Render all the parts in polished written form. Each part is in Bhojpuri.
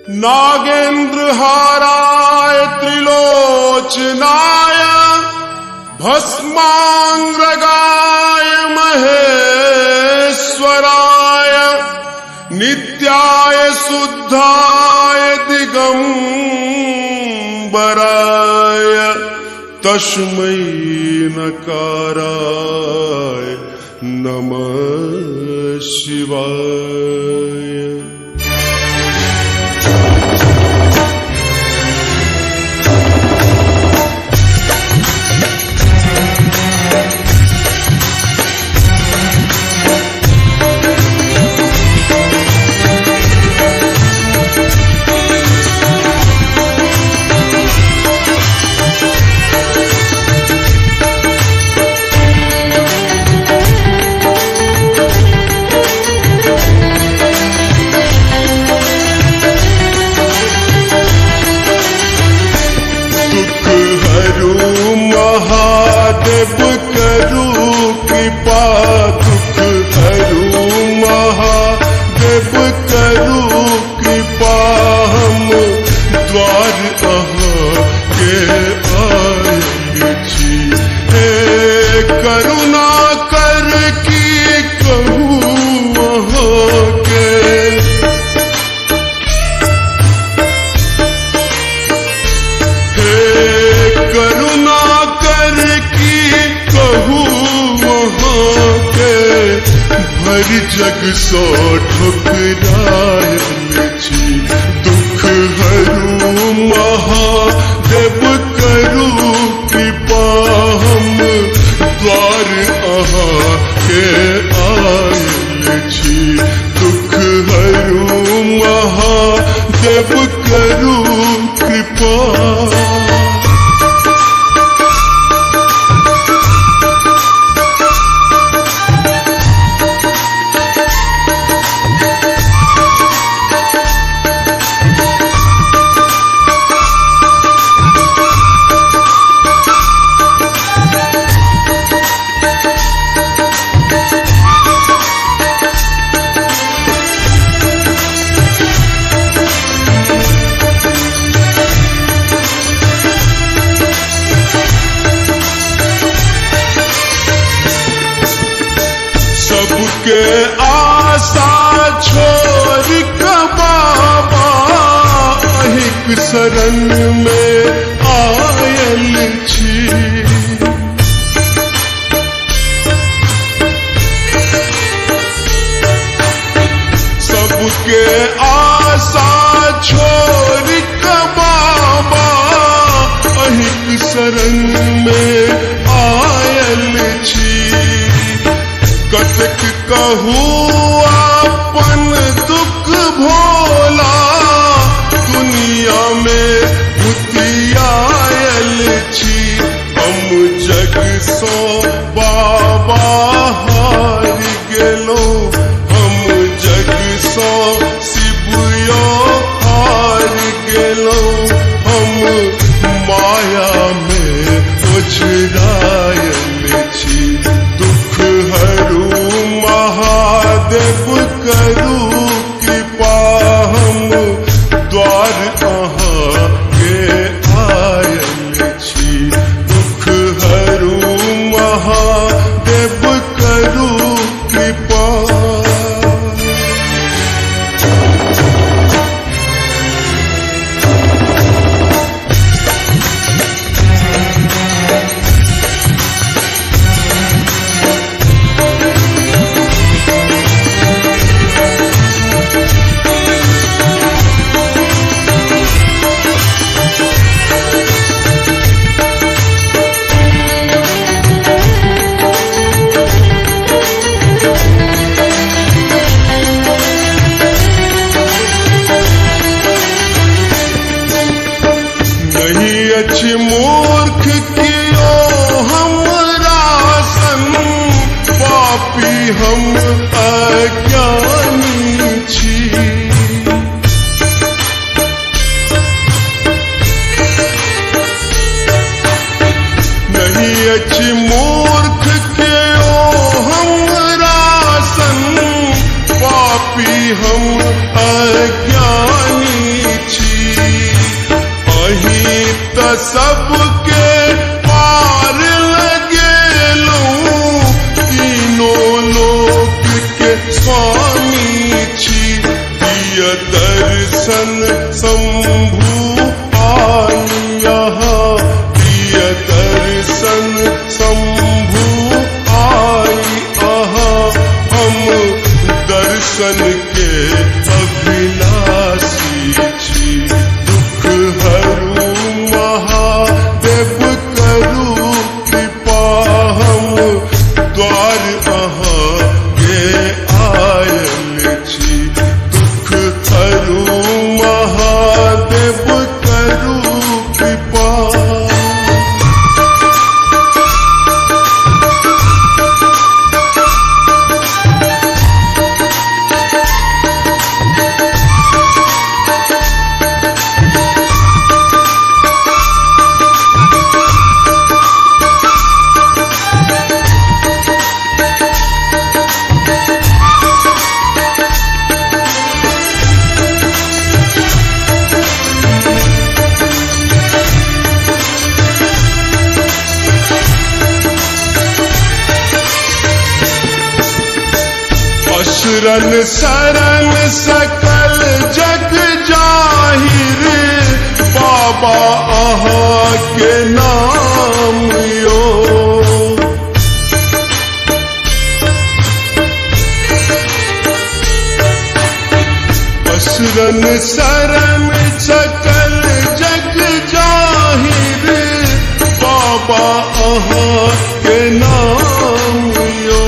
नागेन्द्रहाराय त्रिलोचनाय भस्मांग्रगाय महेश्वराय नित्याय शुद्धाय दिगंबराय तस्मै नकाराय नमः शिवाय। महादेव करू कृपा दुख हरु महादेव करू कृपा हम द्वार के आयल छी। हे करुणा कर की कहूँ वहाँ के भर जग सो ठुकरायल छी। दुख हरु महादेव करू कृपा हम द्वार अहाँ के आयल छी। दुख हरु महादेव करू कृपा। सबके आशा छोड़ के बाबा अहिक शरण में आयल छी। सबके आशा छोड़ के बाबा अहिक शरण में आयल छी। कतक कहूँ अपन दुख भोला दुनिया में भूतियायल छी। हम जग सो बाबा हार गेलो हम जग सो शिवयो हार गेलो हम माया में ओझरायल छी। दुख हरु महादेव करू कृपा हम द्वार अहाँ के आयल छी। दुख हरु महादेव करू कृपा। अछि मूर्ख कियो हमरा सन पापी हम अज्ञानी छी। नहीं अछि मूर्ख कियो हमरा सन पापी हम अज्ञानी सबके पार लगेलू तीनों लोक के स्वामी छी दिय दर्शन शंभु आई यहाँ दिय दर्शन शंभु आई यहाँ हम दर्शन के अभिलाषी छी दुख हरू महादेव करू कृपा हम द्वार अहाँ के आयल छी दुख हरू महादेव करू कृपा। असुरन शरण सकल जग जाहिर बाबा अहाँ के नाम यो असुरन शरण सकल जग जाहिर बाबा अहाँ के नाम यो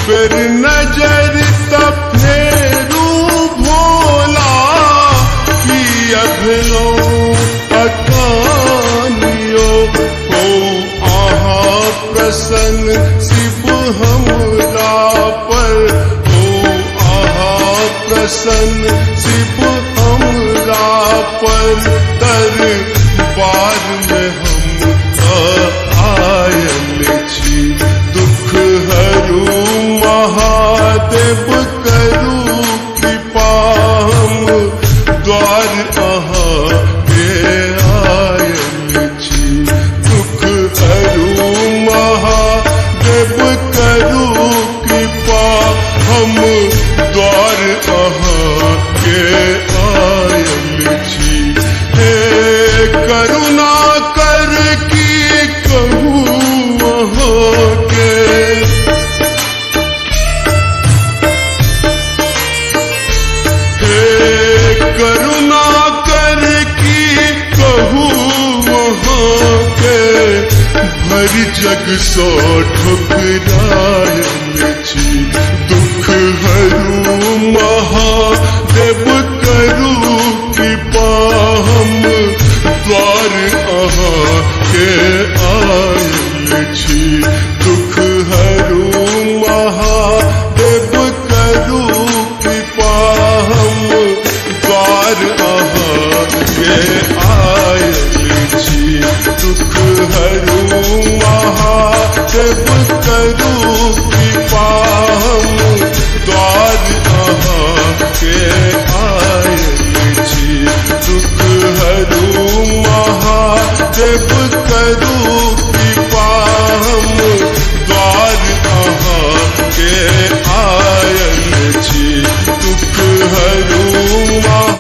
बेर नजर तब फेरू भोला की अभलो अकानियो हो आहा प्रसन्न शिव हमरा पर हो आहा प्रसन्न शिव हमरा पर दरबार में हम आयल छी दुख हरू महादेव करू कृपा हम द्वार अहाँ के आयल छी दुख हरू महादेव करू कृपा हम द्वार अहाँ के आयल छी हे करुणा कर की कहूँ अहाँ के करुणा कर की कहूँ वहाँ के भर जग सो ठुकरायल छी दुख हरू महादेव करू कृपा हम द्वार अहाँ के आयल छी दुख हरू महादेव करू